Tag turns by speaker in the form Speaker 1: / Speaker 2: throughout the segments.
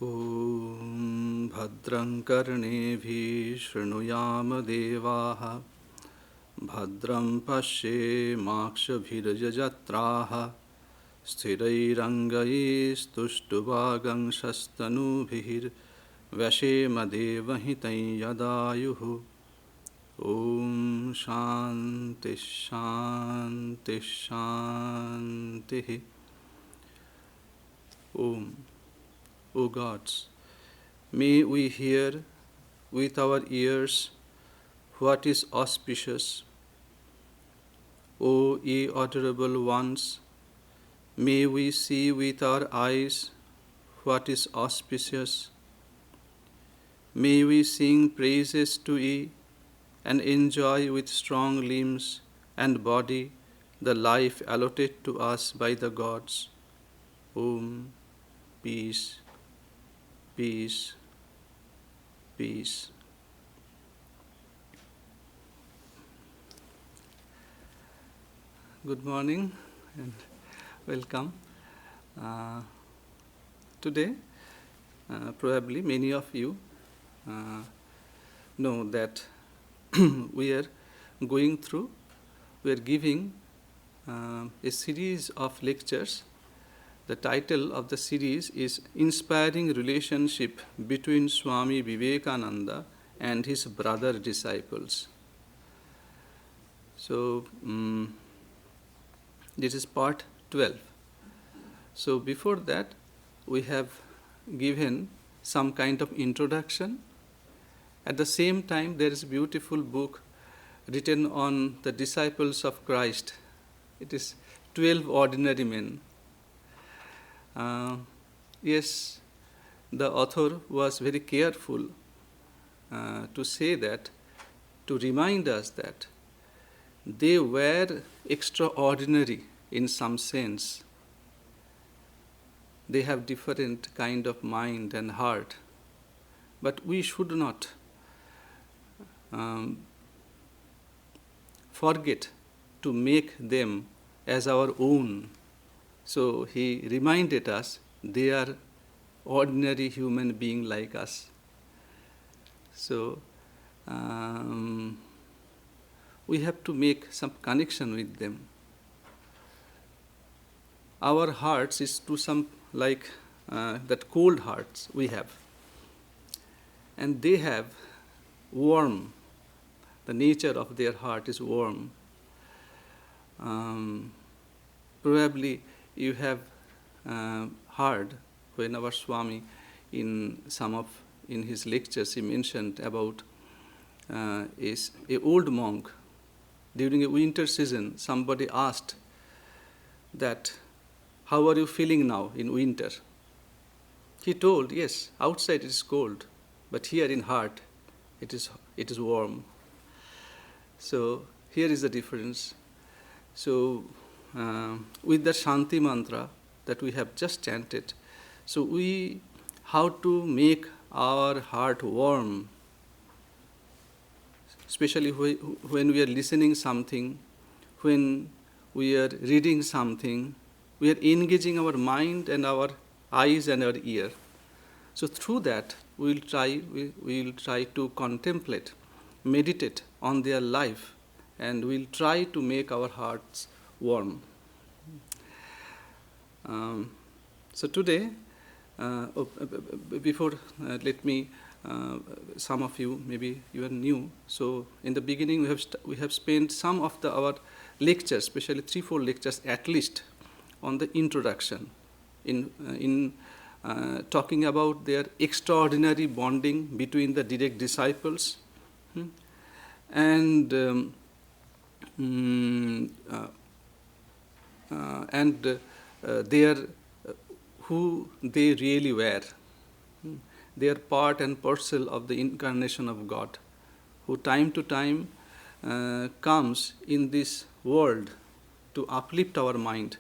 Speaker 1: ॐ भद्रं कर्णेभिः शृणुयाम देवाः भद्रं पश्येमाक्षभिर्यजत्राः स्थिरैरङ्गैस्तुष्टुवागंशस्तनूभिर्व्यशेम देवहितं यदायुः ॐ शान्तिः शान्तिः शान्तिः ॐ. O gods, may we hear with our ears what is auspicious. O ye adorable ones, may we see with our eyes what is auspicious. May we sing praises to ye and enjoy with strong limbs and body the life allotted to us by the gods. Om. Peace. Peace, peace. Good morning and welcome. Today, probably many of you know that we are giving a series of lectures. The title of the series is Inspiring Relationship Between Swami Vivekananda and His Brother Disciples. So, this is part 12. So, before that, we have given some kind of introduction. At the same time, there is a beautiful book written on the disciples of Christ. It is 12 Ordinary Men. Yes, the author was very careful to say that, to remind us that they were extraordinary in some sense. They have different kind of mind and heart, but we should not forget to make them as our own. So he reminded us they are ordinary human being like us. So we have to make some connection with them. Our hearts is to some like that cold hearts we have. And they have warm. The nature of their heart is warm. Probably you have heard when our Swami in his lectures he mentioned about is a old monk. During a winter season, somebody asked that, how are you feeling now in winter? He told, yes, outside it is cold, but here in heart it is warm. So here is the difference. So with the Shanti mantra that we have just chanted, so how to make our heart warm, especially when we are listening something, when we are reading something, we are engaging our mind and our eyes and our ear. So through that, we will try to contemplate, meditate on their life, and we'll try to make our hearts warm. So today, before let me, some of you maybe you are new. So in the beginning, we have spent some of our lectures, especially 3-4 lectures at least, on the introduction, in talking about their extraordinary bonding between the direct disciples, and their who they really were. They are part and parcel of the incarnation of God, who time to time comes in this world to uplift our mind,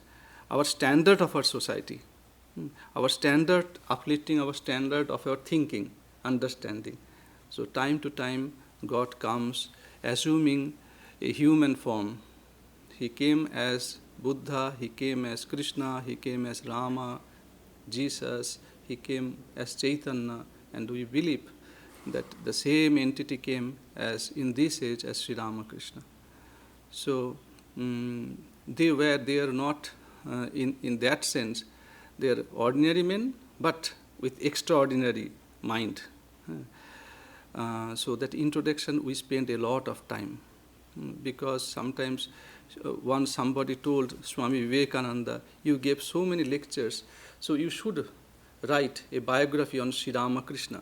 Speaker 1: our standard of our society, our standard, uplifting our standard of our thinking, understanding. So time to time God comes assuming a human form. He came as Buddha, he came as Krishna, he came as Rama, Jesus, he came as Chaitanya, and we believe that the same entity came as in this age as Sri Ramakrishna. So they are not in that sense, they are ordinary men, but with extraordinary mind. So that introduction we spent a lot of time, because sometimes once somebody told Swami Vivekananda, you gave so many lectures, so you should write a biography on Sri Ramakrishna.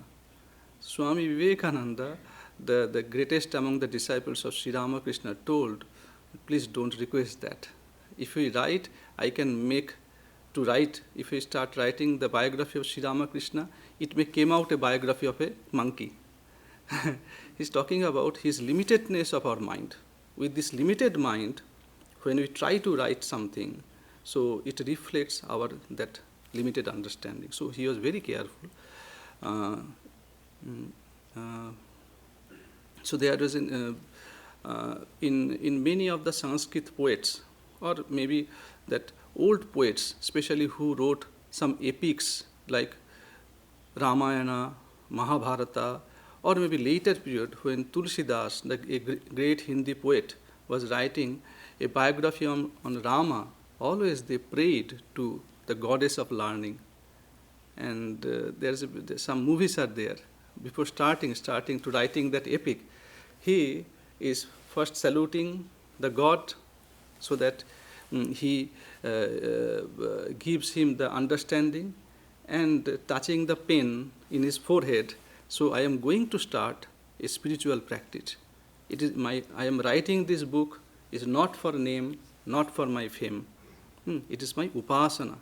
Speaker 1: Swami Vivekananda, the greatest among the disciples of Sri Ramakrishna, told, please don't request that. If we write, I can make to write, if we start writing the biography of Sri Ramakrishna, it may come out a biography of a monkey. He's talking about his limitedness of our mind. With this limited mind, when we try to write something, so it reflects our that limited understanding. So he was very careful. So there is in many of the Sanskrit poets, or maybe that old poets, especially who wrote some epics like Ramayana, Mahabharata, or maybe later period when Tulsidas, a great Hindi poet, was writing a biography on Rama, always they prayed to the goddess of learning. And there's some movies are there. Before starting to writing that epic, he is first saluting the god so that he gives him the understanding, and touching the pen in his forehead. So I am going to start a spiritual practice. I am writing this book is not for name, not for my fame. It is my upasana.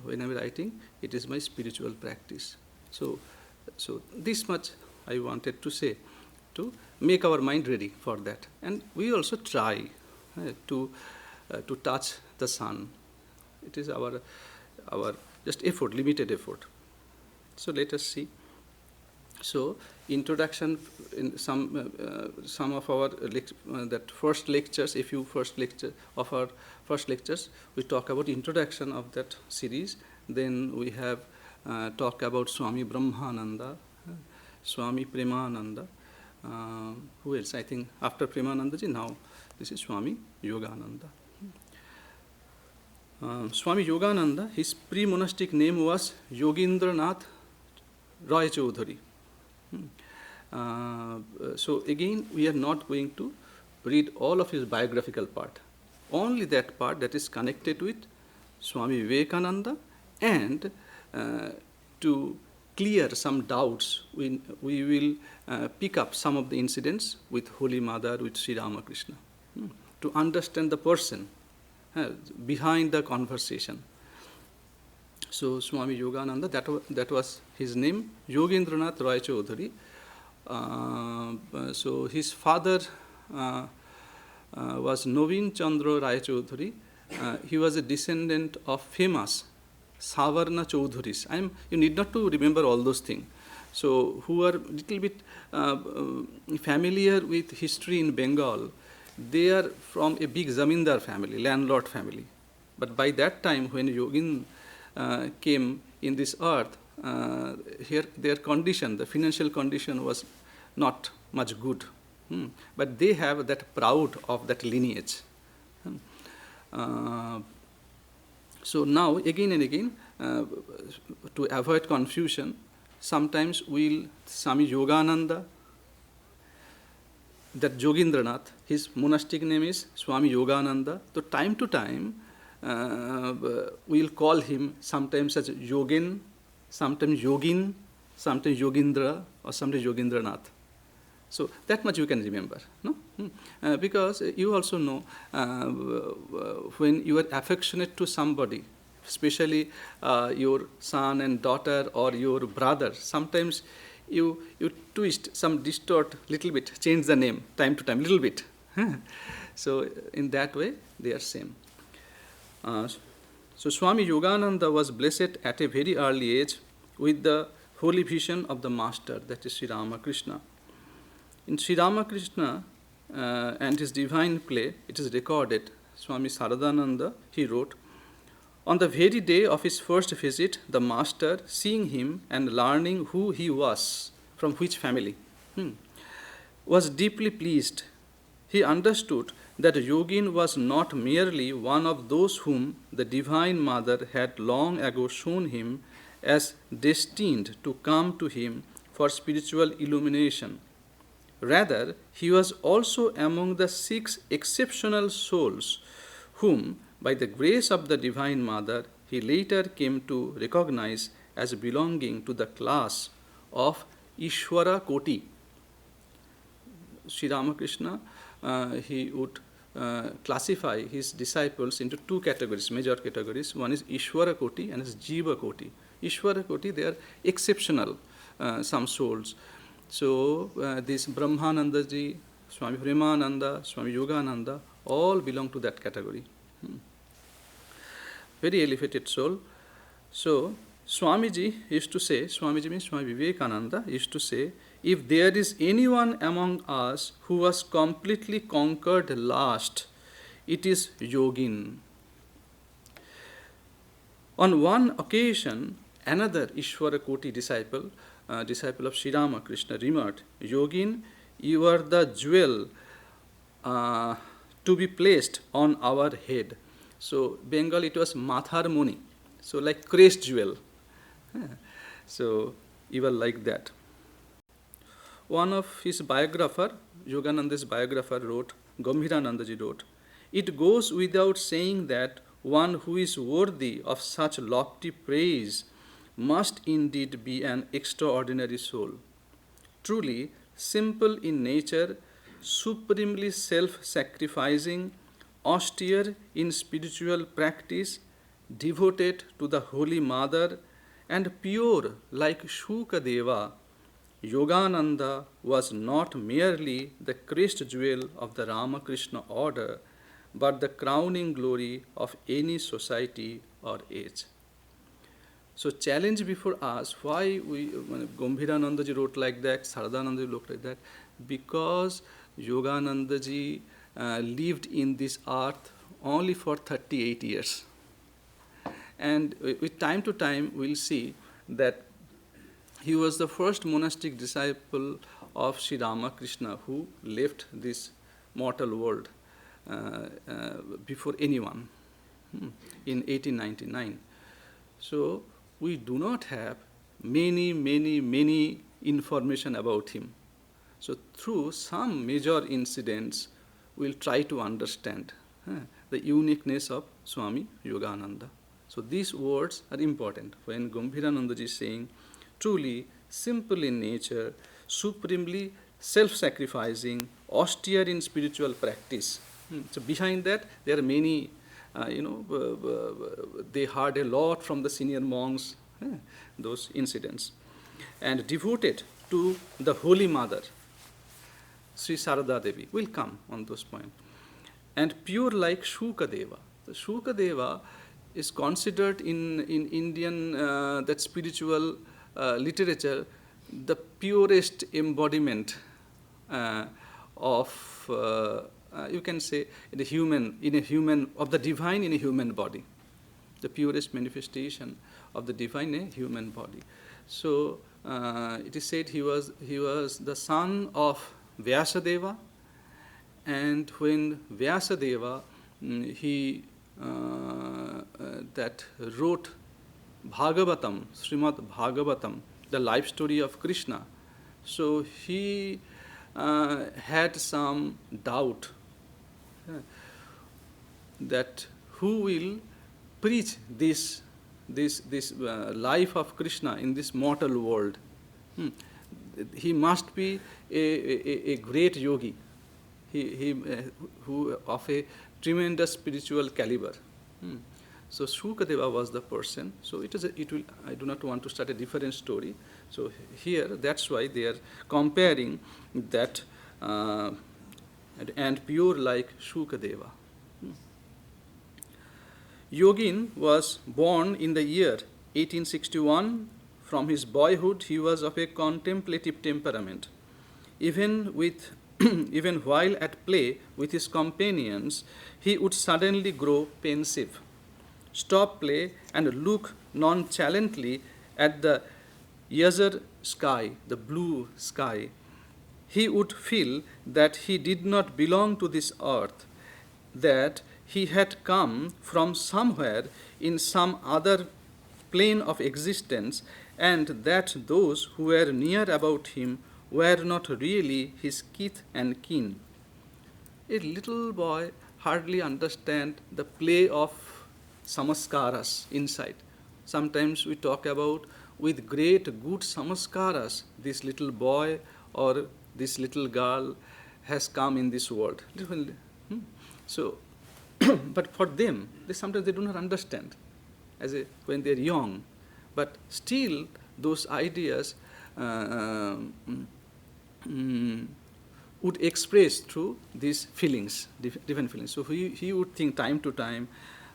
Speaker 1: When I am writing, it is my spiritual practice. So this much I wanted to say, to make our mind ready for that. And we also try to touch the sun. It is our just effort, limited effort. So let us see. So introduction in some of our that first lectures, a few first lecture of our first lectures, we talk about introduction of that series. Then we have talk about Swami Brahmananda, Swami Premananda. Who else? I think after Premanandaji, now this is Swami Yogananda. Swami Yogananda, his pre-monastic name was Yogindranath Roy Chaudhary. So again, we are not going to read all of his biographical part. Only that part that is connected with Swami Vivekananda, and to clear some doubts, we will pick up some of the incidents with Holy Mother, with Sri Ramakrishna, to understand the person behind the conversation. So Swami Yogananda, that was his name, Yogendranath Roy Chaudhary. So his father was Novin Chandra Rai Chaudhary. He was a descendant of famous Savarna Chaudhuris. You need not to remember all those things. So who are little bit familiar with history in Bengal, they are from a big zamindar family, landlord family. But by that time, when Yogin came in this earth, here their condition, the financial condition was not much good. But they have that proud of that lineage. So now, again and again, to avoid confusion, sometimes Swami Yogananda, that Yogindranath, his monastic name is Swami Yogananda. So time to time, we'll call him sometimes as Yogin, sometimes Yogin, sometimes Yogindra, or sometimes Yogindranath. So that much you can remember, no? Because you also know when you are affectionate to somebody, especially your son and daughter or your brother, sometimes you twist, some distort little bit, change the name time to time, little bit. So in that way, they are same. So Swami Yogananda was blessed at a very early age with the holy vision of the master, that is Sri Ramakrishna. In Sri Ramakrishna and his divine play, it is recorded, Swami Saradananda, he wrote, On the very day of his first visit, the master, seeing him and learning who he was, from which family, was deeply pleased. He understood that Yogin was not merely one of those whom the Divine Mother had long ago shown him as destined to come to him for spiritual illumination. Rather, he was also among the 6 exceptional souls whom, by the grace of the Divine Mother, he later came to recognize as belonging to the class of Ishwara Koti. Sri Ramakrishna, he would classify his disciples into 2 categories, major categories. One is Ishwara Koti and is Jiva Koti. Ishwara Koti, they are exceptional, some souls. So this Brahmanandaji, Swami Premananda, Swami Yogananda, all belong to that category. Very elevated soul. So Swamiji used to say, Swamiji means Swami Vivekananda used to say, if there is anyone among us who was completely conquered last, it is Yogin. On one occasion, another Ishwara Koti disciple of Sri Ramakrishna remarked, Yogin, you are the jewel to be placed on our head. So Bengal it was Mathar Muni, so like crest jewel. So you are like that. One of his biographer, Yogananda's biographer wrote, Gambhiranandaji wrote, it goes without saying that one who is worthy of such lofty praise must indeed be an extraordinary soul. Truly, simple in nature, supremely self-sacrificing, austere in spiritual practice, devoted to the Holy Mother, and pure like Shukadeva, Yogananda was not merely the crest jewel of the Ramakrishna order, but the crowning glory of any society or age. So challenge before us, why Gambhiranandaji wrote like that, Saradanandaji wrote like that, because Yoganandaji lived in this earth only for 38 years. And with time to time, we'll see that he was the first monastic disciple of Sri Ramakrishna who left this mortal world before anyone in 1899. So we do not have many information about him. So through some major incidents, we'll try to understand the uniqueness of Swami Yogananda. So these words are important when Gambhiranandaji is saying, truly simple in nature, supremely self-sacrificing, austere in spiritual practice. So behind that, there are many, they heard a lot from the senior monks, those incidents. And devoted to the Holy Mother, Sri Sarada Devi, will come on those points. And pure like Shukadeva. The Shukadeva is considered in Indian that spiritual literature the purest embodiment of you can say of the divine in a human body, the purest manifestation of the divine in a human body. So it is said he was the son of Vyasadeva, and when Vyasadeva he that wrote Bhagavatam, Srimad Bhagavatam, the life story of Krishna, so he had some doubt that who will preach this life of Krishna in this mortal world. He must be a great yogi, who of a tremendous spiritual caliber. So Shukadeva was the person. So I do not want to start a different story. So here, that's why they are comparing that and pure like Shukadeva. Yogin was born in the year 1861. From his boyhood, he was of a contemplative temperament. Even while at play with his companions, he would suddenly grow pensive. stop play, and look nonchalantly at the azure sky, the blue sky, he would feel that he did not belong to this earth, that he had come from somewhere in some other plane of existence, and that those who were near about him were not really his kith and kin. A little boy hardly understands the play of samaskaras inside. Sometimes we talk about with great good samaskaras, this little boy or this little girl has come in this world. So, but for them, sometimes they do not understand when they are young. But still, those ideas would express through these feelings, different feelings. So he would think time to time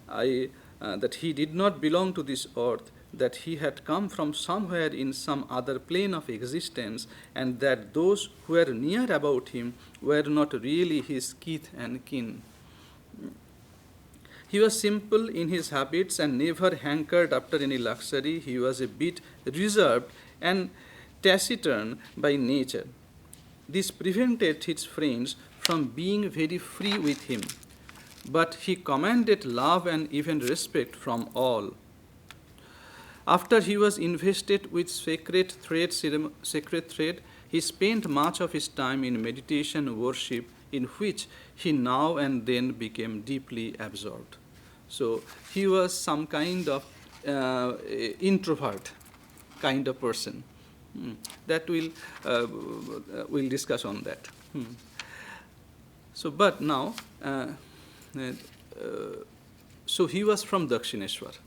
Speaker 1: that he did not belong to this earth, that he had come from somewhere in some other plane of existence, and that those who were near about him were not really his kith and kin. He was simple in his habits and never hankered after any luxury. He was a bit reserved and taciturn by nature. This prevented his friends from being very free with him, but he commanded love and even respect from all. After he was invested with sacred thread, he spent much of his time in meditation worship, in which he now and then became deeply absorbed. So he was some kind of introvert kind of person. That we'll discuss on that. So, but now, so he was from Dakshineshwar.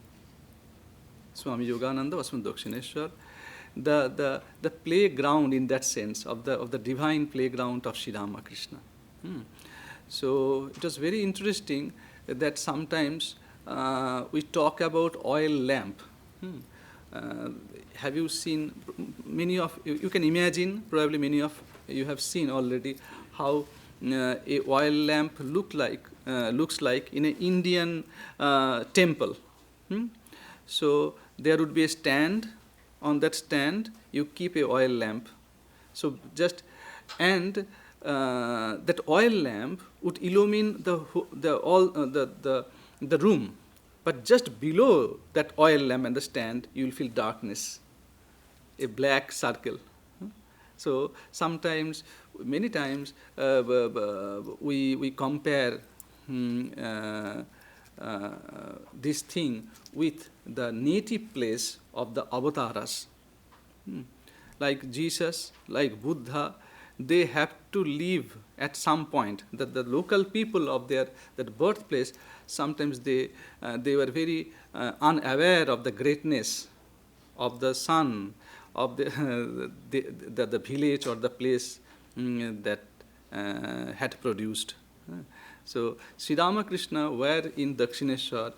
Speaker 1: Swami Yogananda was from Dakshineshwar. The playground in that sense of the divine playground of Sri Ramakrishna. So it was very interesting that sometimes we talk about oil lamp. Have you seen, many of you can imagine, probably many of you have seen already how a oil lamp looks like in an Indian temple. So there would be a stand. On that stand, you keep a oil lamp. So and that oil lamp would illumine the room. But just below that oil lamp and the stand, you will feel darkness, a black circle. So sometimes, many times, we compare this thing with the native place of the avatars. Like Jesus, like Buddha, they have to live at some point. That the local people of that birthplace, sometimes they were very unaware of the greatness of the sun, of the village or the place that had produced. So Sri Ramakrishna were in Dakshineshwar.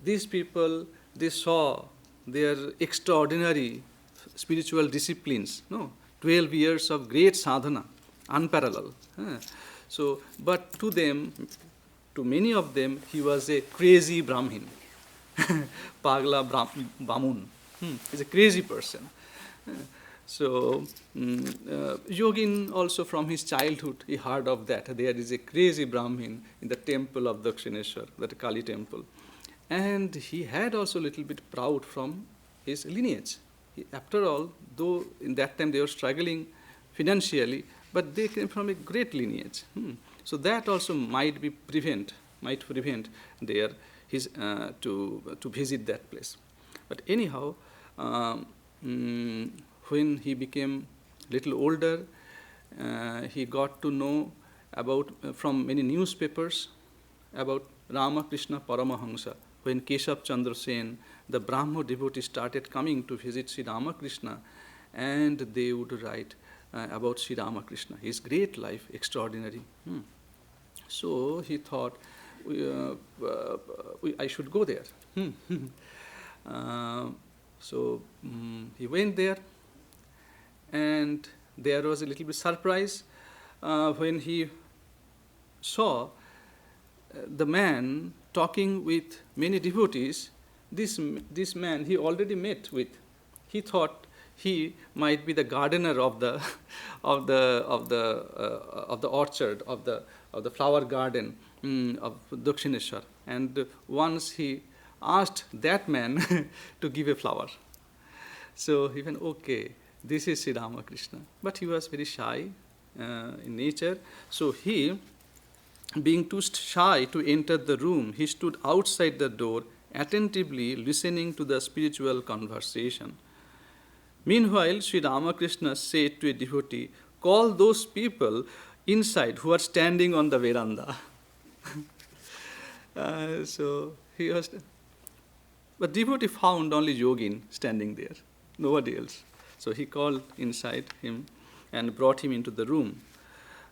Speaker 1: These people, they saw their extraordinary spiritual disciplines. 12 years of great sadhana, unparalleled. So, but to many of them, he was a crazy Brahmin, Pagla Bamun. He's a crazy person. So, Yogin also from his childhood, he heard of that. There is a crazy Brahmin in the temple of Dakshineshwar, that Kali temple. And he had also a little bit proud from his lineage. After all, though in that time they were struggling financially, but they came from a great lineage. So that also might prevent their to visit that place. But anyhow, when he became little older, he got to know about from many newspapers about Ramakrishna Paramahamsa. When Keshav Chandra Sen, the Brahmo devotee, started coming to visit Sri Ramakrishna, and they would write about Sri Ramakrishna, his great life, extraordinary. So he thought, I should go there. So he went there, and there was a little bit surprise when he saw the man talking with many devotees, this man he already met with. He thought he might be the gardener of the of the orchard of the flower garden of Dakshineshwar. And once he asked that man to give a flower. So he went, okay, this is Sri Ramakrishna. But he was very shy in nature. So he, being too shy to enter the room, he stood outside the door, attentively listening to the spiritual conversation. Meanwhile, Sri Ramakrishna said to a devotee, call those people inside who are standing on the veranda. So he was, but devotee found only Yogin standing there, nobody else. So he called inside him and brought him into the room.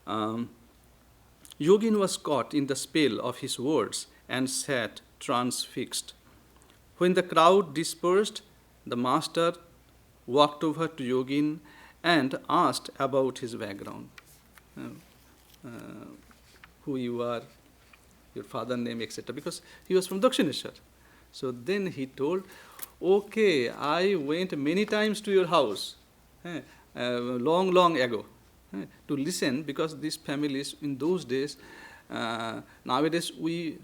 Speaker 1: Yogin was caught in the spell of his words and sat transfixed. When the crowd dispersed, the master walked over to Yogin and asked about his background. Who you are, your father name, etc. Because he was from Dakshineshwar. So then he told, okay, I went many times to your house, long ago, to listen, because these families in those days, nowadays we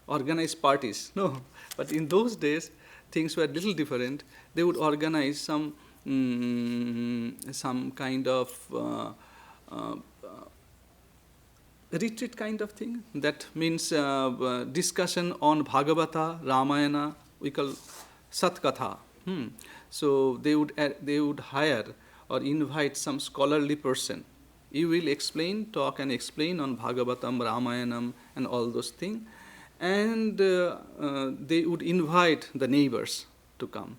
Speaker 1: organize parties, no, but in those days things were a little different. They would organize some kind of retreat kind of thing. That means discussion on Bhagavata, Ramayana, we call Satkatha. So they would hire or invite some scholarly person. You will talk and explain on Bhagavatam, Ramayanam and all those things. And they would invite the neighbors to come.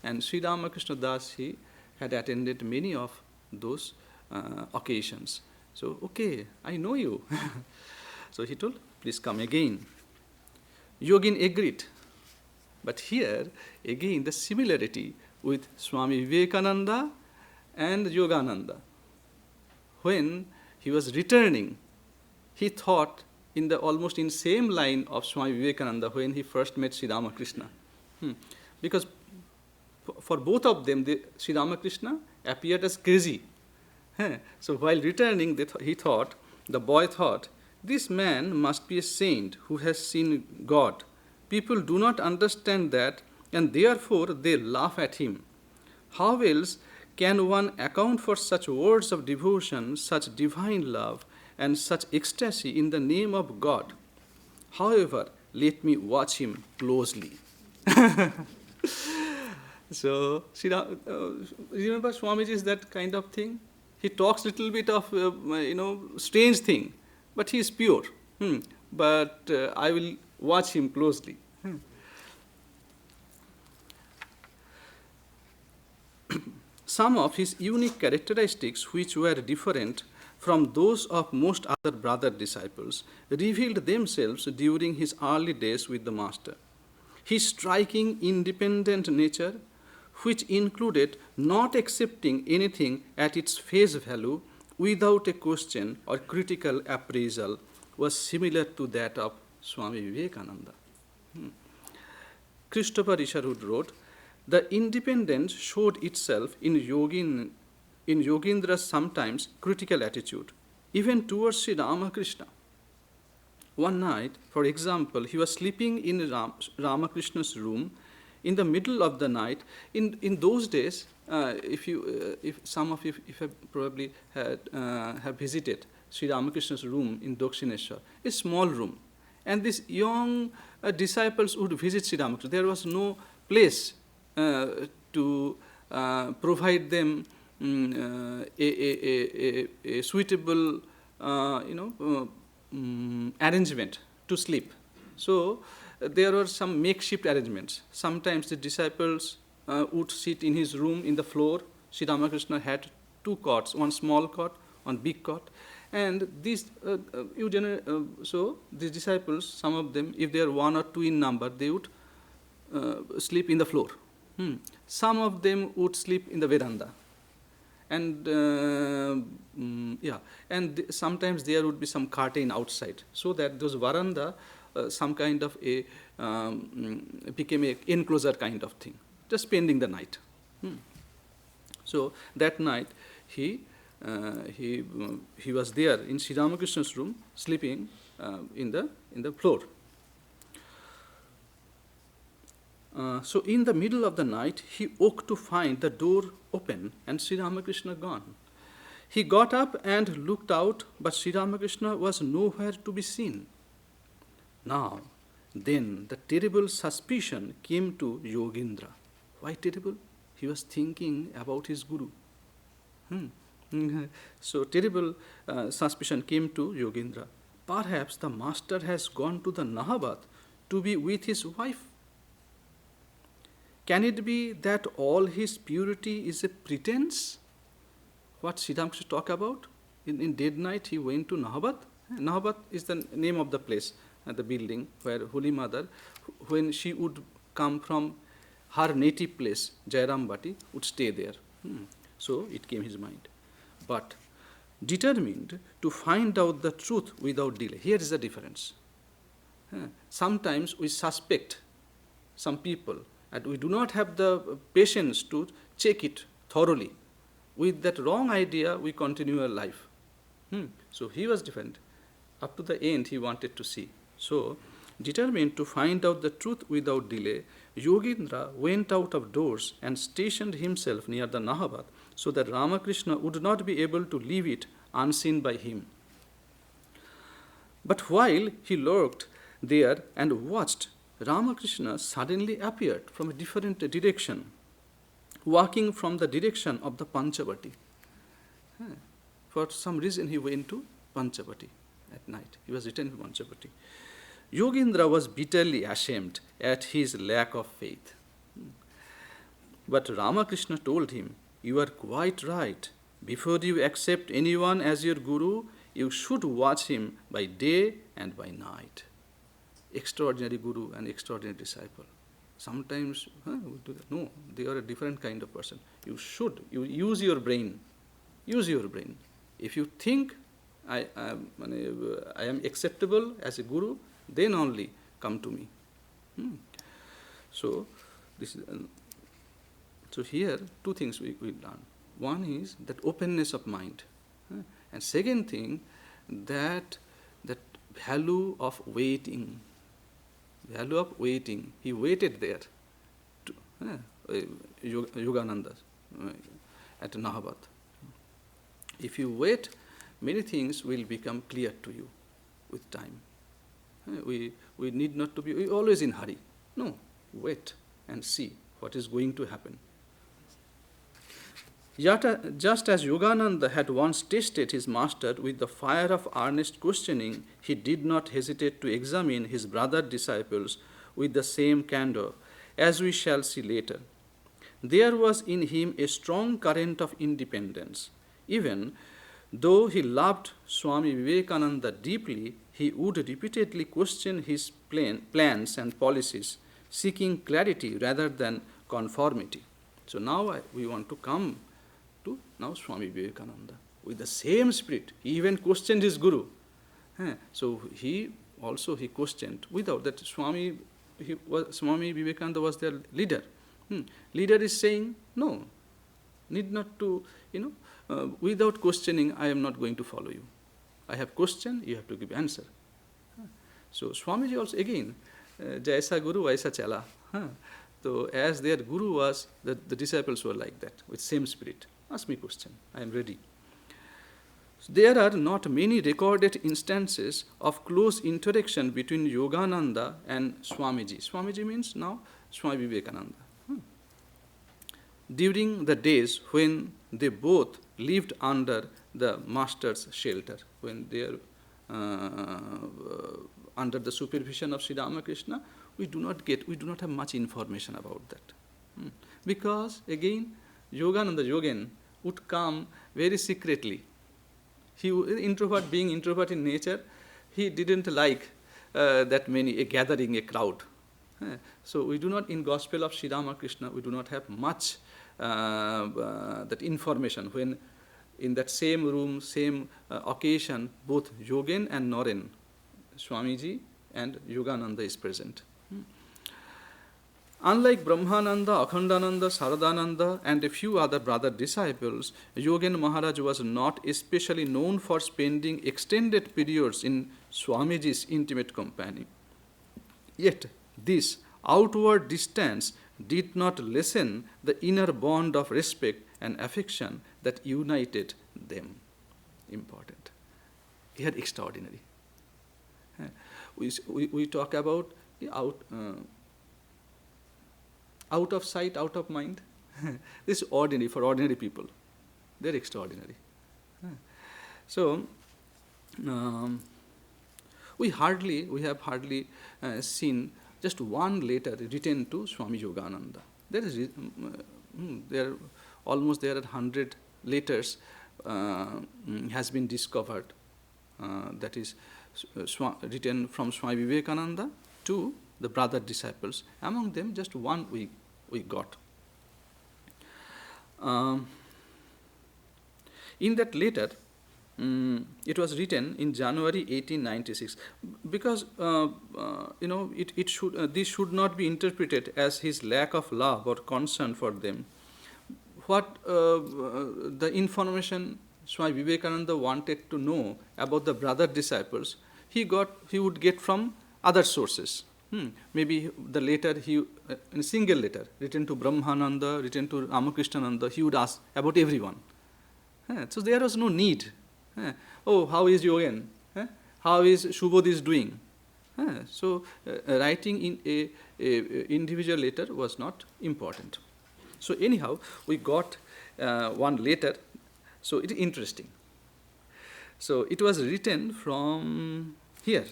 Speaker 1: And Sri Ramakrishna Das, he had attended many of those occasions. So, okay, I know you. So he told, please come again. Yogin agreed. But here, again, the similarity with Swami Vivekananda and Yogananda. When he was returning, he thought in the almost in same line of Swami Vivekananda when he first met Sri Ramakrishna. Because for both of them, Sri Ramakrishna appeared as crazy. So while returning, the boy thought, this man must be a saint who has seen God. People do not understand that, and therefore they laugh at him. How else can one account for such words of devotion, such divine love, and such ecstasy in the name of God? However, let me watch him closely. So, remember Swamiji's that kind of thing? He talks a little bit of, strange thing, but he is pure. But I will watch him closely. Some of his unique characteristics, which were different from those of most other brother disciples, revealed themselves during his early days with the Master. His striking independent nature, which included not accepting anything at its face value without a question or critical appraisal, was similar to that of Swami Vivekananda. Christopher Isherwood wrote, the independence showed itself in Yogendra's sometimes critical attitude, even towards Sri Ramakrishna. One night, for example, he was sleeping in Ramakrishna's room in the middle of the night. In those days, if some of you have probably have visited Sri Ramakrishna's room in Dakshineshwar, a small room, and these young disciples would visit Sri Ramakrishna. There was no place to provide them a suitable, arrangement to sleep. So there were some makeshift arrangements. Sometimes the disciples would sit in his room in the floor. Sri Ramakrishna had two cots, one small cot, one big cot. And these, so these disciples, some of them, if they are one or two in number, they would sleep in the floor. Some of them would sleep in the veranda. And sometimes there would be some curtain outside, so that those veranda some kind of a, became a enclosure kind of thing, just spending the night. So that night, he was there in Sri Ramakrishna's room, sleeping in the floor. So in the middle of the night, he woke to find the door open and Sri Ramakrishna gone. He got up and looked out, but Sri Ramakrishna was nowhere to be seen. Now, then the terrible suspicion came to Yogendra. Why terrible? He was thinking about his guru. So terrible suspicion came to Yogendra. Perhaps the master has gone to the Nahabad to be with his wife. Can it be that all his purity is a pretense? What Sri Ramakrishna talk about? In dead night he went to Nahabad. Nahabad is the name of the place, the building where Holy Mother, when she would come from her native place, Jairambati, would stay there. So it came his mind. But determined to find out the truth without delay. Here is the difference. Sometimes we suspect some people and we do not have the patience to check it thoroughly. With that wrong idea, we continue our life. So he was different. Up to the end, he wanted to see. So, determined to find out the truth without delay, Yogendra went out of doors and stationed himself near the Nahabad so that Ramakrishna would not be able to leave it unseen by him. But while he lurked there and watched, Ramakrishna suddenly appeared from a different direction, walking from the direction of the Panchavati. For some reason he went to Panchavati at night. He was returned to Panchavati. Yogendra was bitterly ashamed at his lack of faith. But Ramakrishna told him, "You are quite right. Before you accept anyone as your guru, you should watch him by day and by night." Extraordinary guru and extraordinary disciple. Sometimes, no, they are a different kind of person. You use your brain. Use your brain. If you think I am acceptable as a guru, then only come to me. So, so here two things we learn. One is that openness of mind, and second thing that value of waiting. Value of waiting. He waited there, Yogananda at Nahabad. If you wait, many things will become clear to you with time. We need not to be always in hurry. No, wait and see what is going to happen. Just as Yogananda had once tested his master with the fire of earnest questioning, he did not hesitate to examine his brother disciples with the same candor, as we shall see later. There was in him a strong current of independence. Even though he loved Swami Vivekananda deeply, he would repeatedly question his plans and policies, seeking clarity rather than conformity. So now we want to come to now Swami Vivekananda. With the same spirit, he even questioned his guru. So he questioned without that Swami Vivekananda was their leader. Leader is saying, no, need not to, without questioning, I am not going to follow you. I have questioned, you have to give answer. So Swamiji also again, Jaisa Guru, Vaisa Chala. So as their guru was, the disciples were like that, with same spirit. Ask me question, I am ready. So there are not many recorded instances of close interaction between Yogananda and Swamiji. Swamiji means now Swami Vivekananda. During the days when they both lived under the master's shelter, when they are under the supervision of Sri Ramakrishna, we do not have much information about that. Because again, Yogananda Yogen would come very secretly. Being introvert in nature, he didn't like that many, a gathering, a crowd. So we do not, in Gospel of Sri Ramakrishna, we do not have much that information when in that same room, same occasion, both Yogen and Noren, Swamiji and Yogananda is present. Unlike Brahmananda, Akhandananda, Saradananda, and a few other brother disciples, Yogen Maharaj was not especially known for spending extended periods in Swamiji's intimate company. Yet, this outward distance did not lessen the inner bond of respect and affection that united them. Important. He had extraordinary. We talk about out of sight, out of mind. This is ordinary for ordinary people. They're extraordinary. So, we have hardly seen just one letter written to Swami Yogananda. There are 100 letters has been discovered. That is written from Swami Vivekananda to the brother disciples. Among them, just one we got. In that letter, it was written in January 1896, because this should not be interpreted as his lack of love or concern for them. What the information Swami Vivekananda wanted to know about the brother disciples, he would get from other sources. Maybe the letter, in a single letter written to Brahmananda, written to Ramakrishnananda, he would ask about everyone. So there was no need. Oh, how is Yogen? How is Shubodh is doing? So writing in a individual letter was not important. So anyhow, we got one letter. So it is interesting. So it was written from here,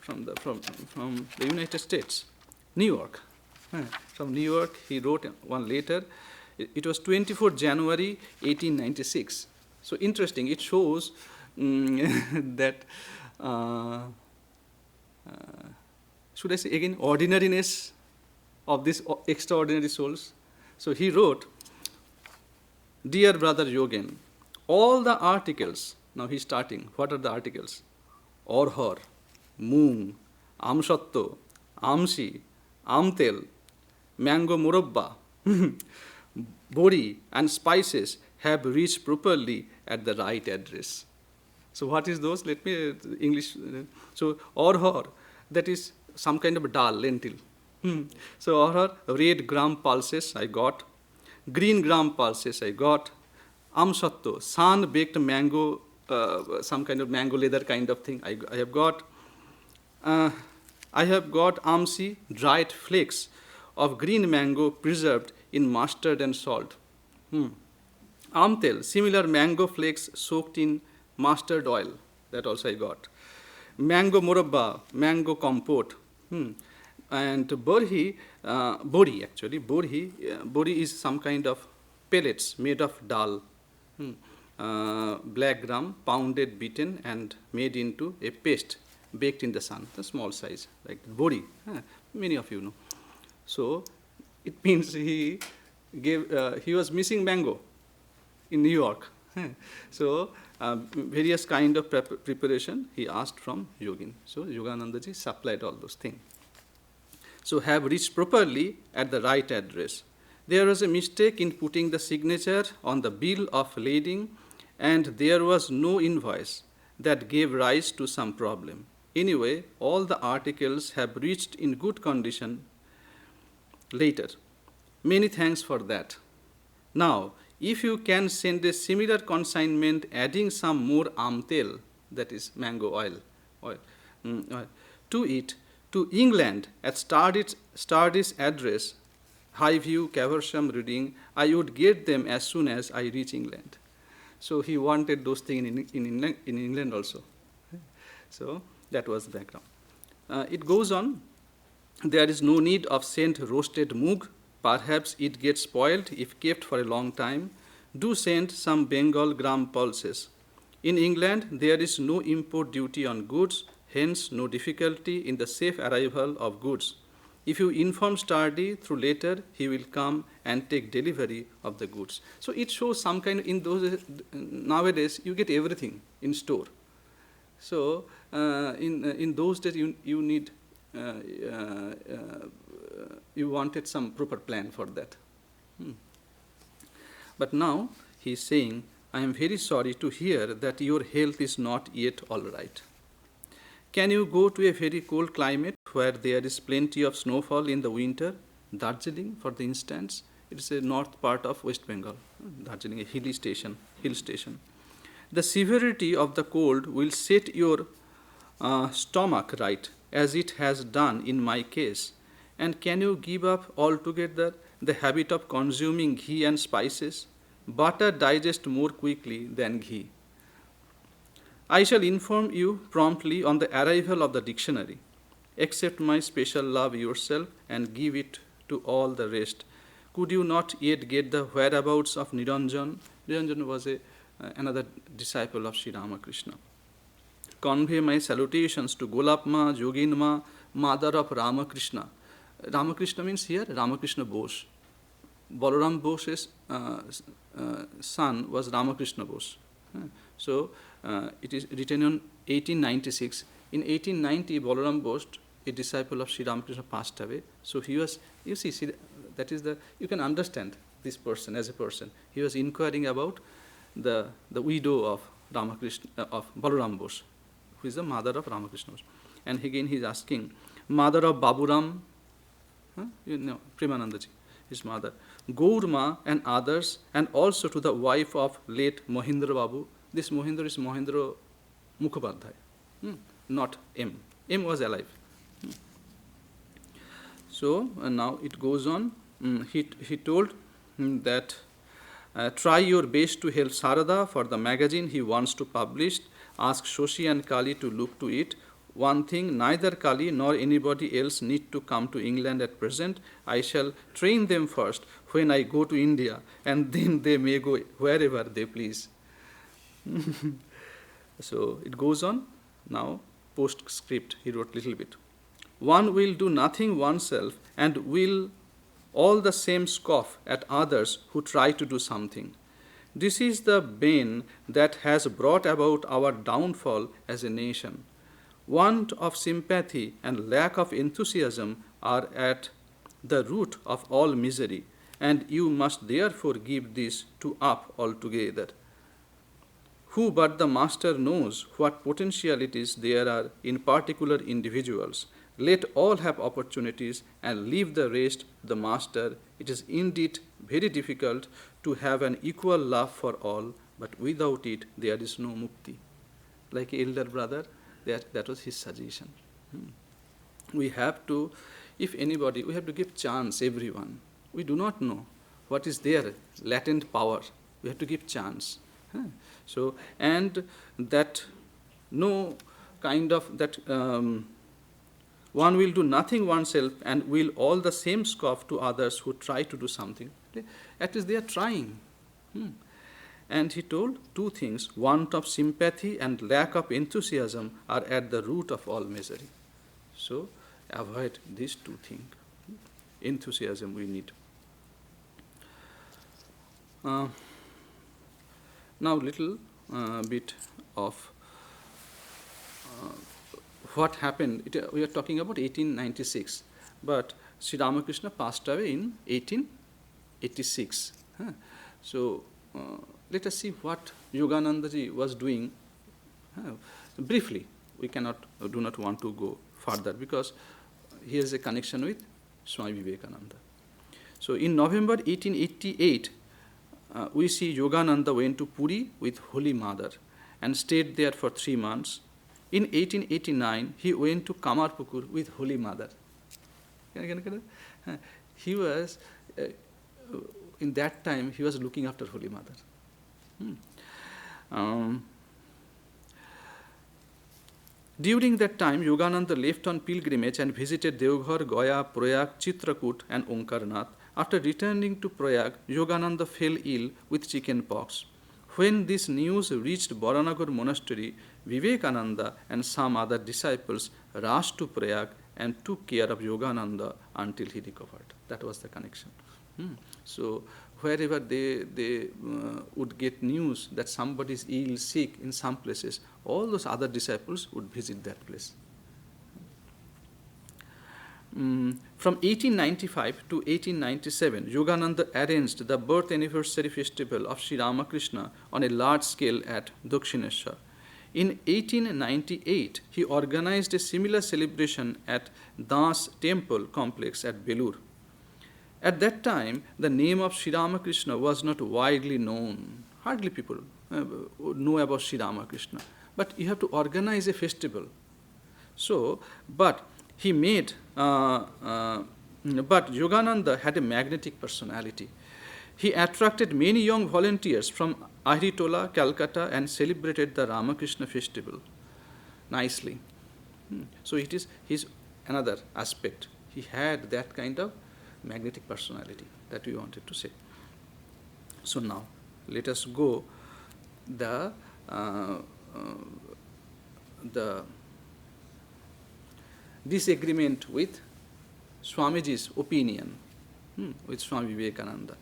Speaker 1: from the United States, New York. From New York, he wrote one letter. It was 24 January 1896. So interesting. It shows that should I say again ordinariness of these extraordinary souls. So he wrote, "Dear brother Yogen, all the articles." Now he's starting. What are the articles? Orhor, Moong, Amshatto, Amsi, Amtel, Mango Murabba, Bori, and spices have reached properly at the right address. So what is those? Let me English. So orhor, that is some kind of dal, lentil. So orhor, red gram pulses I got, green gram pulses I got, amshatto, sun-baked mango, some kind of mango leather kind of thing I have got. I have got amsi, dried flakes of green mango preserved in mustard and salt. Amtel, similar mango flakes soaked in mustard oil, that also I got. Mango murabba, mango compote. And bori is some kind of pellets made of dal, black gram, pounded, beaten, and made into a paste, baked in the sun, the small size, like bori. Many of you know. So it means he was missing mango in New York. So various kind of preparation he asked from Yogin. So Yoganandaji supplied all those things. So have reached properly at the right address. There was a mistake in putting the signature on the bill of lading, and there was no invoice. That gave rise to some problem. Anyway, all the articles have reached in good condition later. Many thanks for that. Now, if you can send a similar consignment adding some more amtel, that is mango oil, to it, to England at Stardust address, Highview, Caversham, Reading, I would get them as soon as I reach England. So he wanted those things in England also. So that was the background. It goes on. There is no need of sent roasted moog. Perhaps it gets spoiled if kept for a long time. Do send some Bengal gram pulses. In England, there is no import duty on goods, hence no difficulty in the safe arrival of goods. If you inform Stardy through letter, he will come and take delivery of the goods. So it shows some kind of, in those, nowadays you get everything in store. So in those days, you need you wanted some proper plan for that. But now he is saying, I am very sorry to hear that your health is not yet all right. Can you go to a very cold climate where there is plenty of snowfall in the winter? Darjeeling, for the instance, it is a north part of West Bengal. Darjeeling, a hill station. The severity of the cold will set your stomach right, as it has done in my case. And can you give up altogether the habit of consuming ghee and spices? Butter digests more quickly than ghee. I shall inform you promptly on the arrival of the dictionary. Accept my special love yourself and give it to all the rest. Could you not yet get the whereabouts of Niranjan? Niranjan was another disciple of Sri Ramakrishna. Convey my salutations to Golapma, Joginma, mother of Ramakrishna. Ramakrishna means here Ramakrishna Bose. Balaram Bose's son was Ramakrishna Bose. So it is written in 1896. In 1890, Balaram Bose, a disciple of Sri Ramakrishna, passed away. So he was, you see, that is you can understand this person as a person. He was inquiring about the widow of Ramakrishna, of Balaram Bose, who is the mother of Ramakrishna Bose. And again he is asking, mother of Baburam, Premanandaji, his mother, Gaurma and others, and also to the wife of late Mohindra Babu. This Mohindra is Mohindra Mukhopadhyay, not M. M was alive. So now it goes on. He told that try your best to help Sarada for the magazine he wants to publish. Ask Shoshi and Kali to look to it. One thing, neither Kali nor anybody else need to come to England at present. I shall train them first when I go to India, and then they may go wherever they please. So it goes on. Now, postscript, he wrote a little bit. One will do nothing oneself and will all the same scoff at others who try to do something. This is the bane that has brought about our downfall as a nation. Want of sympathy and lack of enthusiasm are at the root of all misery, and you must therefore give this to up altogether. Who but the master knows what potentialities there are in particular individuals? Let all have opportunities and leave the rest to the master. It is indeed very difficult to have an equal love for all, but without it there is no mukti. Like elder brother, that was his suggestion. We have to, if anybody, we have to give chance everyone. We do not know what is their latent power. We have to give chance. So, and that no kind of that one will do nothing oneself and will all the same scoff to others who try to do something. At least they are trying. And he told two things, want of sympathy and lack of enthusiasm are at the root of all misery. So avoid these two things. Enthusiasm we need. Now little bit of what happened. We are talking about 1896, but Sri Ramakrishna passed away in 1886. So let us see what Yoganandaji was doing. Briefly, we do not want to go further because here is a connection with Swami Vivekananda. So in November 1888, we see Yogananda went to Puri with Holy Mother and stayed there for 3 months. In 1889, he went to Kamarpukur with Holy Mother. He was, in that time, he was looking after Holy Mother. During that time, Yogananda left on pilgrimage and visited Deoghar, Gaya, Prayag, Chitrakoot and Omkarnath. After returning to Prayag, Yogananda fell ill with chicken pox. When this news reached Baranagar monastery, Vivekananda and some other disciples rushed to Prayag and took care of Yogananda until he recovered. That was the connection. So wherever they would get news that somebody is ill, sick in some places, all those other disciples would visit that place. From 1895 to 1897, Yogananda arranged the birth anniversary festival of Sri Ramakrishna on a large scale at Dakshineshwar. In 1898, he organized a similar celebration at Das Temple complex at Belur. At that time, the name of Sri Ramakrishna was not widely known. Hardly people know about Sri Ramakrishna. But you have to organize a festival. So, but he made, but Yogananda had a magnetic personality. He attracted many young volunteers from Ahiritola, Calcutta, and celebrated the Ramakrishna festival nicely. So it is his another aspect. He had that kind of magnetic personality that we wanted to say. So now, let us go the disagreement with Swamiji's opinion, with Swami Vivekananda.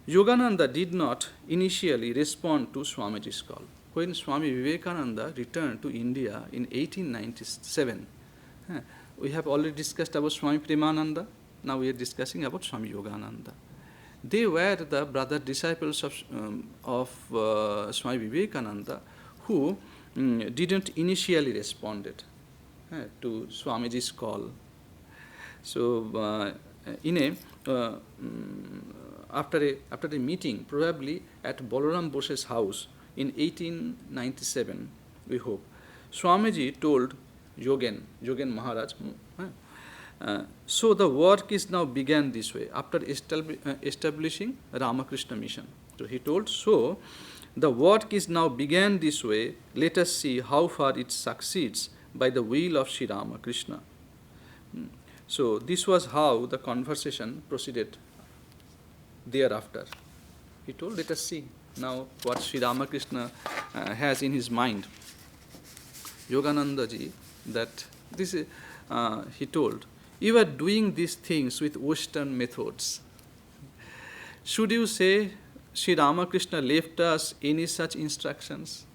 Speaker 1: Yogananda did not initially respond to Swamiji's call. When Swami Vivekananda returned to India in 1897, we have already discussed about Swami Premananda, now we are discussing about Swami Yogananda. They were the brother disciples of Swami Vivekananda who didn't initially responded to Swamiji's call. So, after a meeting, probably at Balaram Bose's house in 1897, we hope, Swamiji told Yogen Maharaj, so the work is now began this way, after establishing Ramakrishna mission. So he told, so the work is now began this way, let us see how far it succeeds by the will of Sri Ramakrishna. So this was how the conversation proceeded thereafter. He told, let us see now what Sri Ramakrishna has in his mind. Yogananda ji, that this is, he told, you are doing these things with Western methods. Should you say Sri Ramakrishna left us any such instructions?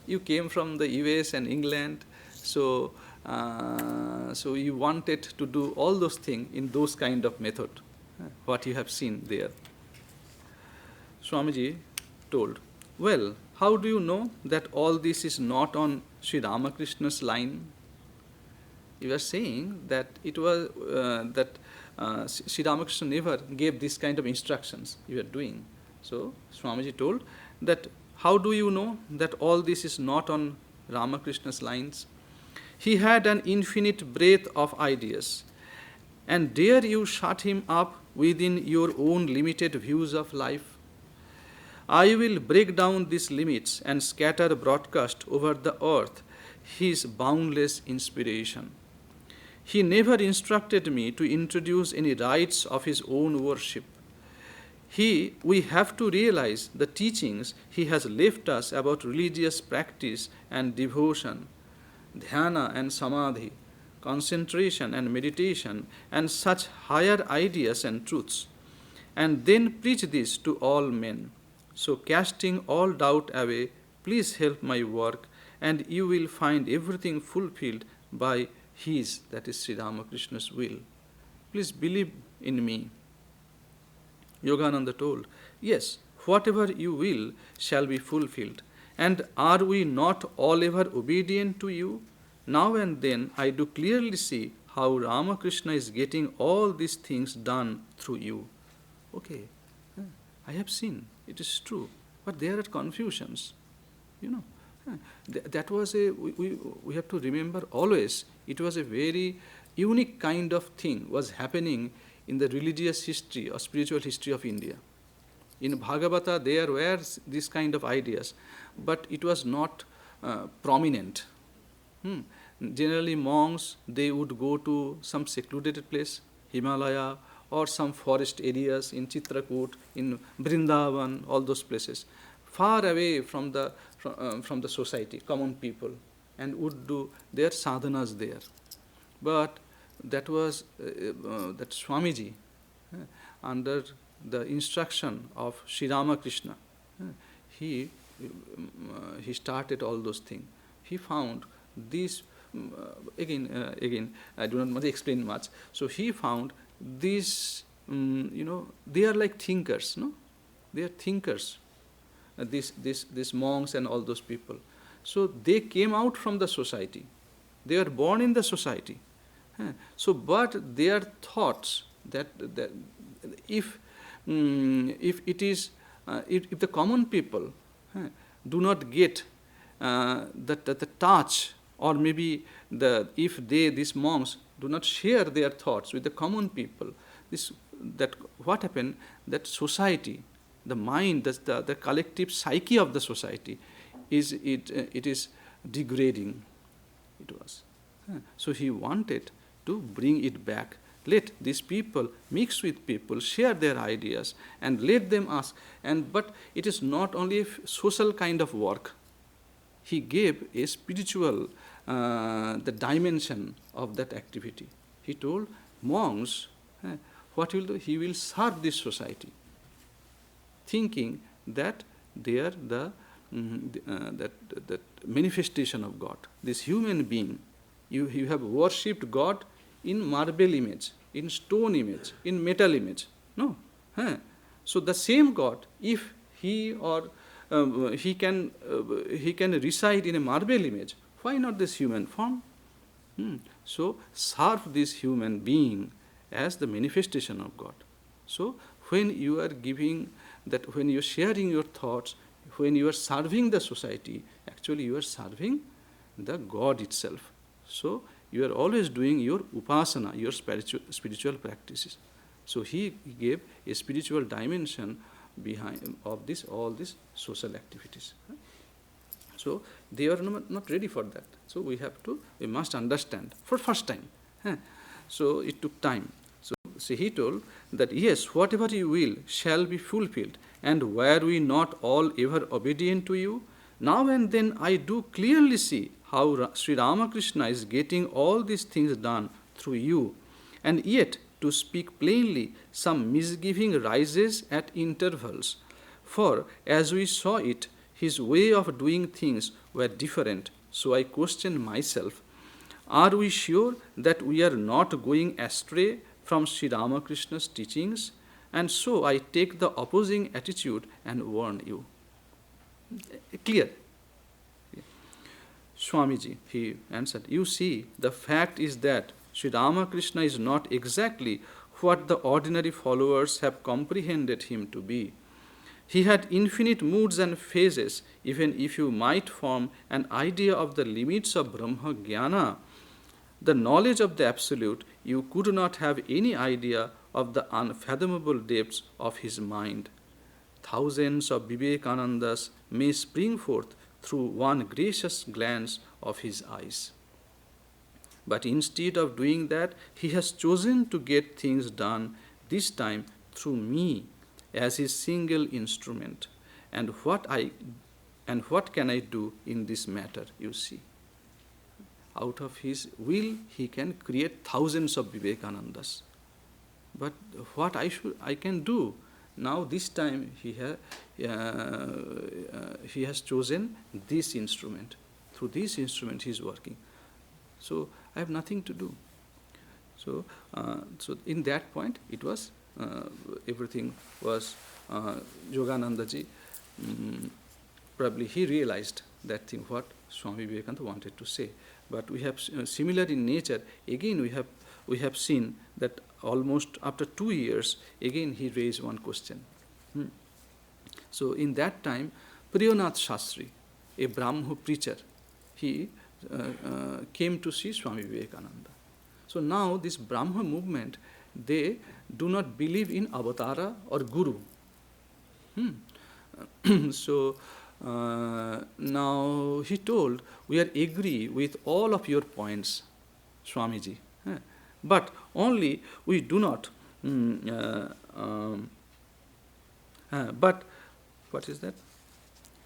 Speaker 1: You came from the US and England, so you wanted to do all those things in those kind of method, what you have seen there. Swamiji told, well, how do you know that all this is not on Sri Ramakrishna's line? You are saying that it was Sri Ramakrishna never gave this kind of instructions you are doing. So Swamiji told that how do you know that all this is not on Ramakrishna's lines? He had an infinite breadth of ideas, and dare you shut him up within your own limited views of life? I will break down these limits and scatter broadcast over the earth his boundless inspiration. He never instructed me to introduce any rites of his own worship. We have to realize the teachings he has left us about religious practice and devotion, dhyana and samadhi, concentration and meditation, and such higher ideas and truths, and then preach this to all men. So, casting all doubt away, please help my work, and you will find everything fulfilled by his, that is Sri Ramakrishna's will. Please believe in me. Yogananda told, yes, whatever you will shall be fulfilled. And are we not all ever obedient to you? Now and then I do clearly see how Ramakrishna is getting all these things done through you. Okay, I have seen, it is true, but there are confusions. That was we have to remember always, it was a very unique kind of thing was happening in the religious history or spiritual history of India. In Bhagavata, there were these kind of ideas, but it was not prominent. Generally, monks, they would go to some secluded place, Himalaya, or some forest areas in Chitrakoot, in Vrindavan, all those places, far away from the society, common people, and would do their sadhanas there. But that was that Swamiji, under the instruction of Sri Ramakrishna, he started all those things. He found these, again, I do not want to explain much. So he found these, they are like thinkers, no? They are thinkers, these monks and all those people. So they came out from the society. They are born in the society. So, but their thoughts that if it is if the common people do not get the touch, or maybe if these monks do not share their thoughts with the common people, that what happened, that society, the mind, the collective psyche of the society it is degrading. It was. So he wanted to bring it back. Let these people mix with people, share their ideas, and let them ask. But it is not only a social kind of work. He gave a spiritual the dimension of that activity. He told monks, what he will do? He will serve this society, thinking that they are that manifestation of God. This human being, you have worshipped God in marble image, in stone image, in metal image. No. So the same God, if he or he can reside in a marble image, why not this human form? So serve this human being as the manifestation of God. So when you are giving that, when you are sharing your thoughts, when you are serving the society, actually you are serving the God itself. So you are always doing your upasana, your spiritual practices. So he gave a spiritual dimension behind of all these social activities. So they are not ready for that. So we must understand for first time. So it took time. So he told that yes, whatever you will shall be fulfilled, and were we not all ever obedient to you? Now and then I do clearly see how Sri Ramakrishna is getting all these things done through you, and yet, to speak plainly, some misgiving rises at intervals. For as we saw it, his way of doing things were different. So I question myself, are we sure that we are not going astray from Sri Ramakrishna's teachings? And so I take the opposing attitude and warn you. Clear. Swamiji, he answered, you see, the fact is that Sri Ramakrishna is not exactly what the ordinary followers have comprehended him to be. He had infinite moods and phases. Even if you might form an idea of the limits of Brahma Jnana, the knowledge of the Absolute, you could not have any idea of the unfathomable depths of his mind. Thousands of Vivekanandas may spring forth through one gracious glance of his eyes. But instead of doing that, he has chosen to get things done, this time through me, as his single instrument. And what can I do in this matter, you see? Out of his will, he can create thousands of Vivekanandas. But what I can do? Now this time he has chosen this instrument. Through this instrument he is working. So I have nothing to do. So in that point it was everything was Yoganandaji. Probably he realized that thing what Swami Vivekananda wanted to say. But we have similar in nature. Again we have seen that almost after 2 years, again he raised one question. So in that time, Priyanath Shastri, a Brahmo preacher, he came to see Swami Vivekananda. So now this Brahma movement, they do not believe in avatara or guru. So now he told, we are agree with all of your points, Swamiji. But only we do not. But what is that?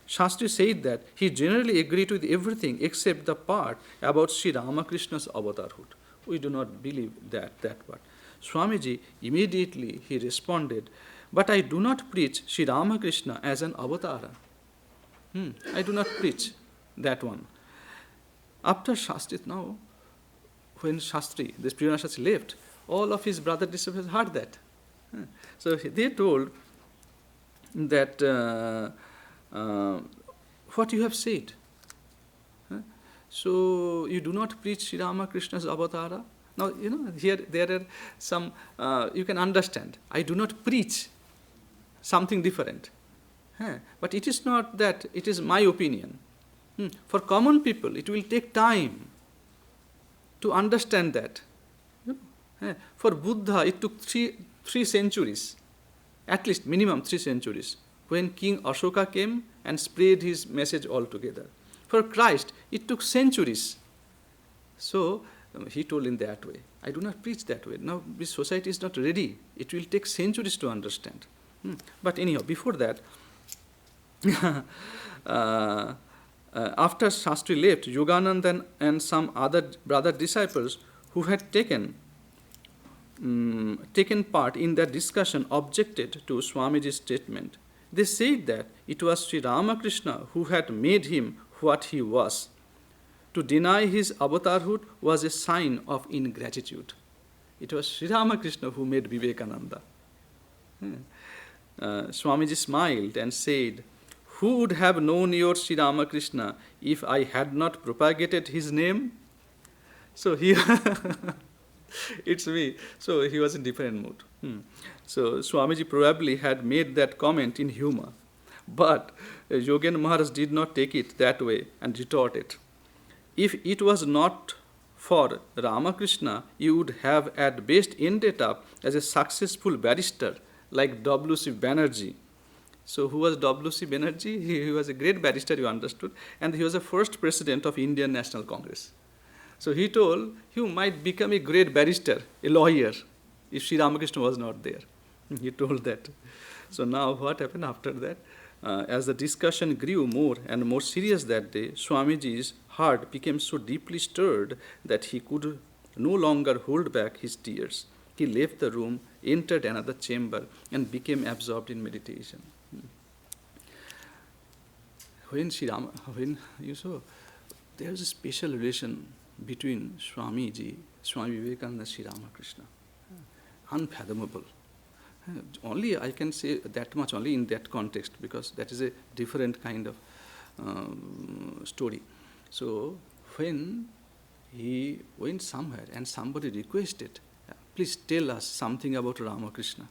Speaker 1: Shastri said that he generally agreed with everything except the part about Sri Ramakrishna's avatarhood. We do not believe that part. Swamiji immediately he responded, "But I do not preach Sri Ramakrishna as an avatara. I do not preach that one." After Shastri, now, when Shastri, this Priyana Shastri left, all of his brother disciples heard that. So they told that what you have said. So you do not preach Sri Ramakrishna's avatara. Now, here there are some, you can understand. I do not preach something different. But it is not that, it is my opinion. For common people, it will take time to understand that. For Buddha, it took three centuries, at least minimum 3 centuries, when King Ashoka came and spread his message altogether. For Christ, it took centuries. So he told in that way. I do not preach that way. Now this society is not ready. It will take centuries to understand. But anyhow, before that, after Shastri left, Yogananda and some other brother disciples who had taken part in that discussion objected to Swamiji's statement. They said that it was Sri Ramakrishna who had made him what he was. To deny his avatarhood was a sign of ingratitude. It was Sri Ramakrishna who made Vivekananda. Swamiji smiled and said, "Who would have known your Sri Ramakrishna if I had not propagated his name?" So he, it's me. So he was in different mood. So Swamiji probably had made that comment in humor. But Yogen Maharaj did not take it that way and retorted. If it was not for Ramakrishna, you would have at best ended up as a successful barrister like W.C. Banerjee. So who was W.C. Banerjee? He was a great barrister, you understood, and he was the first president of Indian National Congress. So he told, you might become a great barrister, a lawyer, if Sri Ramakrishna was not there. He told that. So now what happened after that? As the discussion grew more and more serious that day, Swamiji's heart became so deeply stirred that he could no longer hold back his tears. He left the room, entered another chamber, and became absorbed in meditation. When you saw, there is a special relation between Swamiji, Swami Vivekananda, and Sri Ramakrishna. Unfathomable. Only I can say that much only in that context, because that is a different kind of story. So when he went somewhere and somebody requested, please tell us something about Ramakrishna.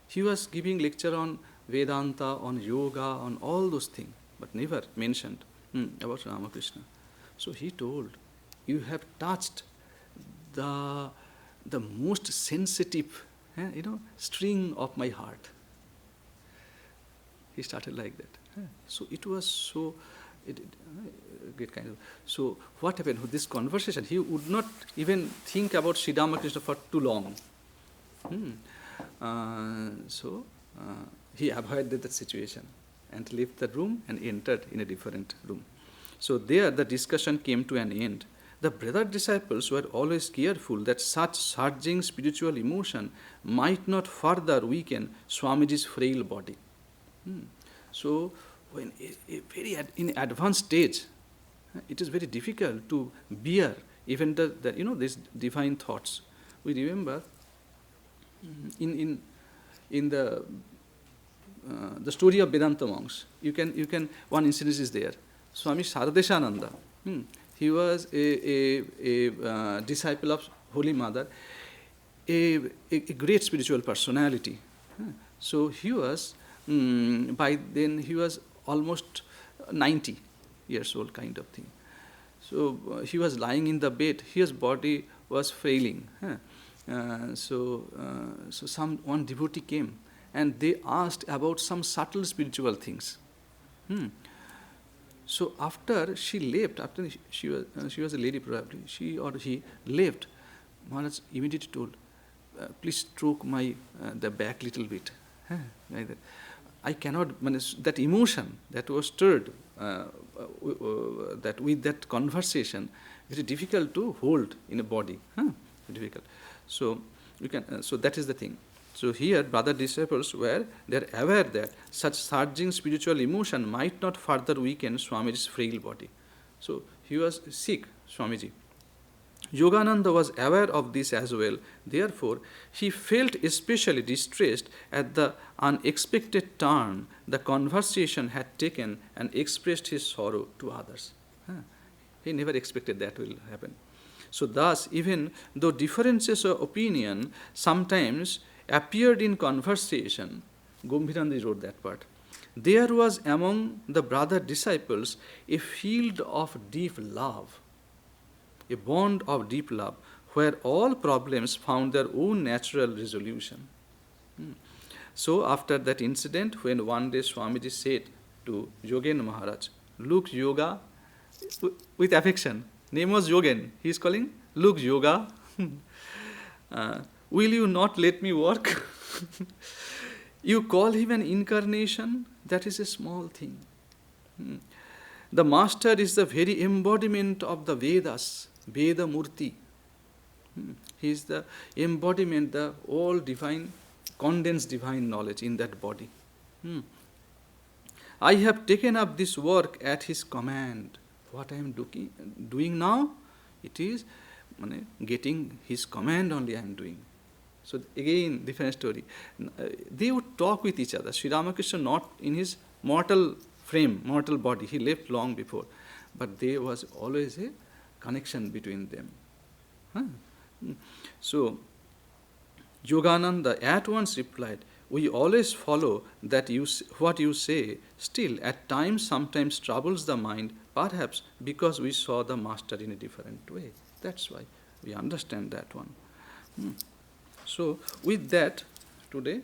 Speaker 1: He was giving lecture on Vedanta, on yoga, on all those things, but never mentioned about Ramakrishna. So he told, you have touched the most sensitive string of my heart. He started like that. So it was so, great kind of. So what happened with this conversation? He would not even think about Sri Ramakrishna for too long. So he avoided that situation and left the room and entered in a different room. So there the discussion came to an end. The brother disciples were always careful that such surging spiritual emotion might not further weaken Swamiji's frail body. So when in advanced stage, it is very difficult to bear even these divine thoughts. We remember in the story of Vedanta monks, you can one incident is there. Swami Shivarchanananda. He was a disciple of Holy Mother, a great spiritual personality. So he was, by then he was almost 90 years old kind of thing. So he was lying in the bed, his body was failing. So one devotee came and they asked about some subtle spiritual things. So after she left, after she was a lady probably, she or he left, Maharaj immediately told, please stroke the back little bit. Like that. I cannot, that emotion that was stirred that with that conversation, very difficult to hold in a body. Difficult. So You can. So that is the thing. So here, brother disciples they're aware that such surging spiritual emotion might not further weaken Swamiji's frail body. So he was sick, Swamiji. Yogananda was aware of this as well. Therefore, he felt especially distressed at the unexpected turn the conversation had taken and expressed his sorrow to others. He never expected that will happen. So thus, even though differences of opinion sometimes appeared in conversation, Gambhirananda wrote that part, there was among the brother disciples a field of deep love, a bond of deep love, where all problems found their own natural resolution. So after that incident, when one day Swamiji said to Yogen Maharaj, look yoga, with affection, name was Yogen, he is calling, look yoga, will you not let me work? You call him an incarnation, that is a small thing. The master is the very embodiment of the Vedas, Veda Murti. He is the embodiment, the all divine, condensed divine knowledge in that body. I have taken up this work at his command. What I am doing now, it is getting his command only I am doing. So again, different story. They would talk with each other. Sri Ramakrishna not in his mortal frame, mortal body, he left long before. But there was always a connection between them. So Yogananda at once replied, we always follow that what you say, still at times sometimes troubles the mind, perhaps because we saw the master in a different way. That's why we understand that one. So with that, today,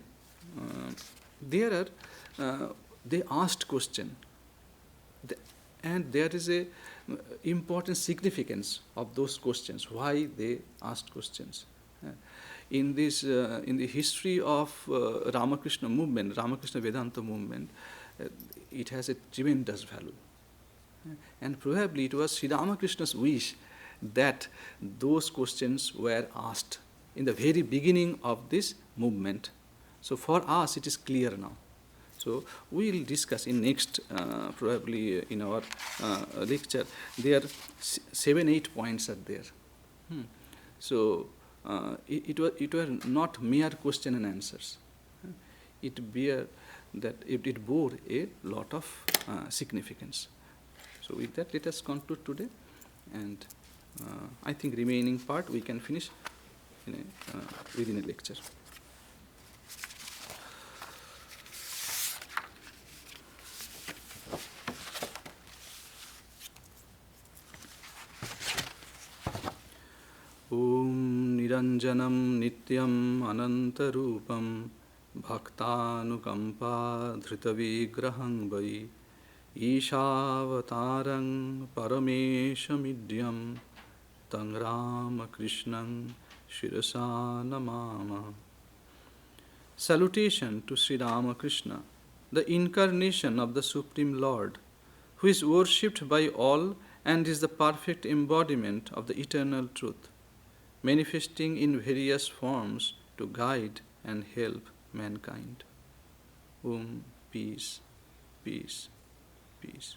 Speaker 1: they asked question. And there is a important significance of those questions, why they asked questions. In the history of Ramakrishna movement, Ramakrishna Vedanta movement, it has a tremendous value. And probably it was Sri Ramakrishna's wish that those questions were asked in the very beginning of this movement. So for us it is clear now. So we will discuss in next, probably in our lecture, there 7-8 points are there. So it were not mere question and answers. It bore a lot of significance. So with that, let us conclude today, and I think remaining part we can finish within a lecture. Om Niranjanam Nityam Anantarupam Bhaktanukampa Dhritavigraham Vai Ishavatarang Parameshamidyam Tang Ramakrishnam Shirasa Namama. Salutation to Sri Ramakrishna, the incarnation of the Supreme Lord, who is worshipped by all and is the perfect embodiment of the eternal truth, manifesting in various forms to guide and help mankind. Om, peace, peace, peace.